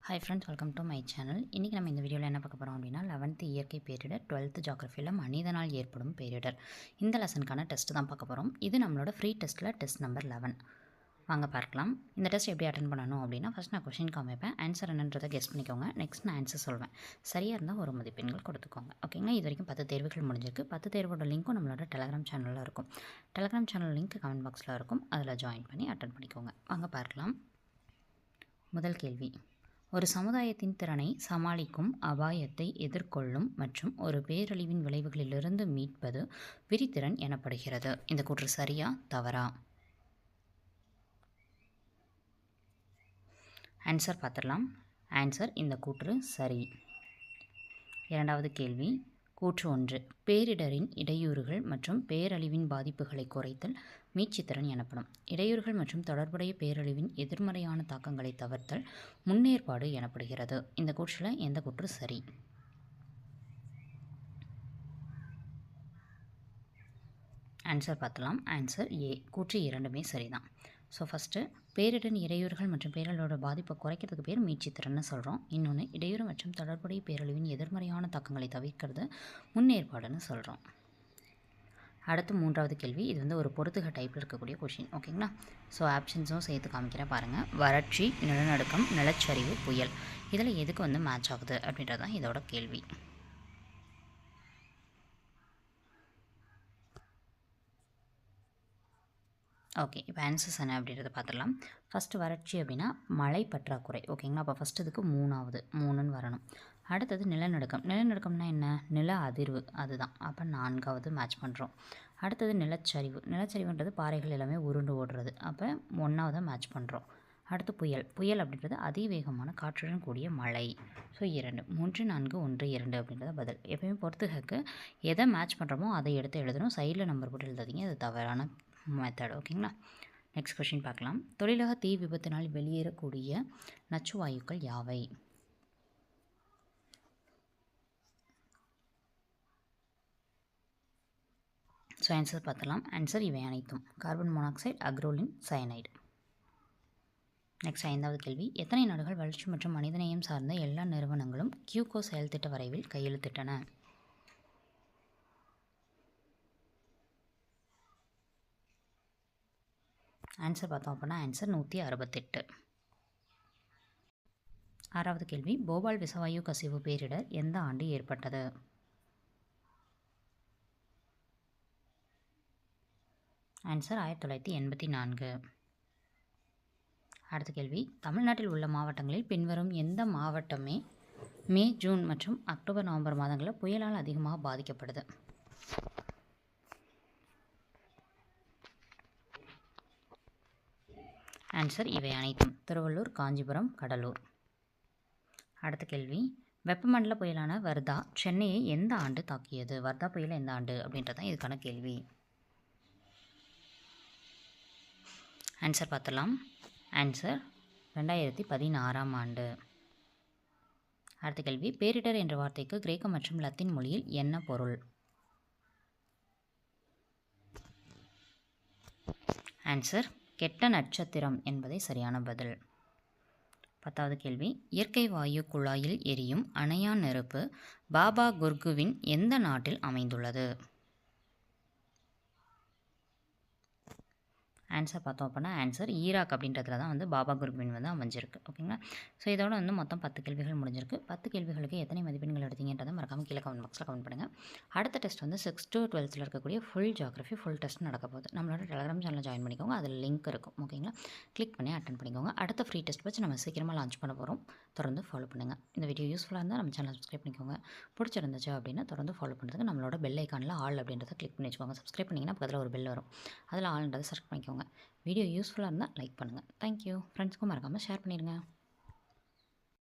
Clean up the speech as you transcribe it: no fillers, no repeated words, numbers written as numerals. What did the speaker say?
Hi friends, welcome to my channel. இன்னைக்கு நம்ம இந்த வீடியோவில் என்ன பார்க்க போகிறோம் அப்படின்னா 11th இயற்கை பேரிடர் 12th ஜியோகிராஃபியில் மனிதனால் ஏற்படும் பேரிடர் இந்த லெசனுக்கான டெஸ்ட் தான் பார்க்க போகிறோம். இது நம்மளோட ஃப்ரீ டெஸ்ட்டில் டெஸ்ட் நம்பர் 11. வாங்க பார்க்கலாம். இந்த டெஸ்ட் எப்படி அட்டன் பண்ணணும் அப்படின்னா ஃபஸ்ட் நான் கொஷின் காமிப்பேன், ஆன்சர் என்னன்றதை கெஸ் பண்ணிக்கோங்க. நெக்ஸ்ட் நான் ஆன்சர் சொல்வேன். சரியாக இருந்தால் ஒரு மதிப்பெண்கள் கொடுத்துக்கோங்க. ஓகேங்களா? இது வரைக்கும் 10 தேர்வுகள் முடிஞ்சிருக்கு. 10 தேர்வோட லிங்க்கும் நம்மளோட டெலகிராம் சேனலில் இருக்கும். டெலகிராம் சேனல் லிங்க் கமெண்ட் பாக்ஸில் இருக்கும். அதில் ஜாயின் பண்ணி அட்டன் பண்ணிக்கோங்க. வாங்க பார்க்கலாம். முதல் கேள்வி, ஒரு சமுதாயத்தின் திறனை சமாளிக்கும், அபாயத்தை எதிர்கொள்ளும் மற்றும் ஒரு பேரழிவின் விளைவுகளிலிருந்து மீட்பது விரித்திறன் எனப்படுகிறது. இந்த கூற்று சரியா தவறா? ஆன்சர் பார்த்துடலாம். ஆன்சர், இந்த கூற்று சரி. இரண்டாவது கேள்வி, கூற்று 1, பேரிடரின் இடையூறுகள் மற்றும் பேரழிவின் பாதிப்புகளை குறைத்தல் மீட்சித்திறன் எனப்படும். இடையூறுகள் மற்றும் தொடர்புடைய பேரழிவின் எதிர்மறையான தாக்கங்களை தவிர்த்தல் முன்னேற்பாடு எனப்படுகிறது. இந்த கூற்றில் எந்த கூற்று சரி? ஆன்சர் பார்த்தலாம். ஆன்சர் ஏ, கூற்று இரண்டுமே சரிதான். ஸோ ஃபஸ்ட்டு பேரிடரின் இடையூறுகள் மற்றும் பேரழிவோட பாதிப்பை குறைக்கிறதுக்கு பேர் மீட்சித்திறன்னு சொல்கிறோம். இன்னொன்று இடையூறு மற்றும் தொடர்புடைய பேரழிவின் எதிர்மறையான தாக்கங்களை தவிர்க்கிறது முன்னேற்பாடுன்னு சொல்கிறோம். அடுத்து மூன்றாவது கேள்வி, இது வந்து ஒரு பொறுத்துக டைப்பில் இருக்கக்கூடிய கொஷின். ஓகேங்களா? ஸோ ஆப்ஷன்ஸும் சேர்த்து காமிக்கிறேன் பாருங்கள். வறட்சி, நிலநடுக்கம், நிலச்சரிவு, புயல், இதில் எதுக்கு வந்து மேட்ச் ஆகுது அப்படின்றது தான் இதோட கேள்வி. ஓகே, இப்போ ஆன்சர்ஸ் என்ன அப்படின்றத பார்த்துடலாம். ஃபஸ்ட்டு வறட்சி அப்படின்னா மழை பற்றாக்குறை. ஓகேங்களா? அப்போ ஃபஸ்ட்டு இதுக்கு 3ன்னு வரணும். அடுத்தது நிலநடுக்கம். நிலநடுக்கம்னா என்ன? நில அதிர்வு, அதுதான். அப்போ 4வது மேட்ச் பண்ணுறோம். அடுத்தது நிலச்சரிவு. நிலச்சரிவுன்றது பாறைகள் எல்லாமே உருண்டு ஓடுறது. அப்போ 1வது மேட்ச் பண்ணுறோம். அடுத்து புயல். புயல் அப்படின்றது அதிவேகமான காற்றுடன் கூடிய மழை. ஸோ 2, 3, 4, 1, 2 அப்படின்றத பதில். எப்பயுமே பொறுத்துகக்கு எதை மேட்ச் பண்ணுறோமோ அதை எடுத்து எழுதணும். சைடில் நம்பர் போட்டு எழுதாதீங்க, அது தவறான மெத்தட். ஓகேங்களா? நெக்ஸ்ட் கொஷின் பார்க்கலாம். தொழிலக தீ விபத்தினால் வெளியேறக்கூடிய நச்சுவாயுக்கள் யாவை? ஸோ ஆன்சர் பார்த்தலாம். ஆன்சர் இவை அனைத்தும் carbon monoxide, acrolein, cyanide. Next 5வது கேள்வி, எத்தனை நாடுகள் வளர்ச்சி மற்றும் மனிதநேயம் சார்ந்த எல்லா நிறுவனங்களும் கியூகோ செயல் திட்ட வரைவில் கையெழுத்திட்டன? ஆன்சர் பார்த்தோம் அப்படின்னா ஆன்சர் 168. 6வது கேள்வி, போபால் விஷவாயு கசிவு பேரிடர் எந்த ஆண்டு ஏற்பட்டது? ஆன்சர் 1984. அடுத்த கேள்வி, தமிழ்நாட்டில் உள்ள மாவட்டங்களில் பின்வரும் எந்த மாவட்டமே மே, ஜூன் மற்றும் அக்டோபர், நவம்பர் மாதங்களில் புயலால் அதிகமாக பாதிக்கப்படுது? ஆன்சர் இவை அனைத்தும் திருவள்ளூர், காஞ்சிபுரம், கடலூர். அடுத்த கேள்வி, வெப்பமண்டல புயலான வர்தா சென்னையை எந்த ஆண்டு தாக்கியது? வர்தா புயல் எந்த ஆண்டு அப்படின்றது தான் இதுக்கான கேள்வி. ஆன்சர் பார்த்தலாம். ஆன்சர் 2016ஆம் ஆண்டு. அடுத்த கேள்வி, பேரிடர் என்ற வார்த்தைக்கு கிரேக்க மற்றும் லத்தீன் மொழியில் என்ன பொருள்? ஆன்சர் கெட்ட நட்சத்திரம் என்பதே சரியான பதில். 10வது கேள்வி, இயற்கை வாயு குழாயில் எரியும் அணையா நெருப்பு பாபா குர்குவின் எந்த நாட்டில் அமைந்துள்ளது? ஆன்சர் பார்த்தோம் அப்படின்னா ஆன்சர் ஈராக் அப்படின்றதுல தான் வந்து பாபா குர்குவின் வந்து அமைஞ்சிருக்கு. ஓகேங்களா? ஸோ இதோட வந்து மொத்தம் 10 கேள்விகள் முடிஞ்சிருக்கு. 10 கேள்விகளுக்கு எத்தனை மதிப்பெண்கள் எடுத்தீங்கன்றதை மறக்காமல் கீழே கமெண்ட் பாக்ஸில் கமெண்ட் பண்ணுங்கள். அடுத்த டெஸ்ட் வந்து 6 to 12th இருக்கக்கூடிய ஃபுல் ஜியோகிராஃபி ஃபுல் டெஸ்ட் நடக்க போகுது. நம்மளோட டெலகிராம் சேனலில் ஜாயின் பண்ணிக்கோங்க, அதில் லிங்க் இருக்கும். ஓகேங்களா? கிளிக் பண்ணி அட்டன் பண்ணிக்கோங்க. அடுத்த ஃப்ரீ டெஸ்ட் வச்சு நம்ம சீக்கிரமாக லான்ச் பண்ண போகிறோம். தொடர்ந்து ஃபாலோ பண்ணுங்கள். இந்த வீடியோ யூஸ்ஃபுல்லாக இருந்தால் நம்ம சேனல் சப்ஸ்கிரைப் பண்ணிக்கோங்க. பிடிச்சிருந்துச்சு அப்படின்னா தொடர்ந்து ஃபாலோ பண்ணுறதுக்கு நம்மளோட பெல் ஐக்கானில் ஆல் அப்படின்றத கிளிக் பண்ணி வச்சுக்கோங்க. சப்ஸ்கிரைப் பண்ணிங்கன்னா பக்கத்தில் ஒரு பெல் வரும், அதில் ஆல்ன்றதை செலக்ட் பண்ணிக்கோங்க. வீடியோ யூஸ்ஃபுல்லாக இருந்தால் லைக் பண்ணுங்கள். தேங்க்யூ. ஃப்ரெண்ட்ஸ்க்கும் மறக்காமல் ஷேர் பண்ணிடுங்க.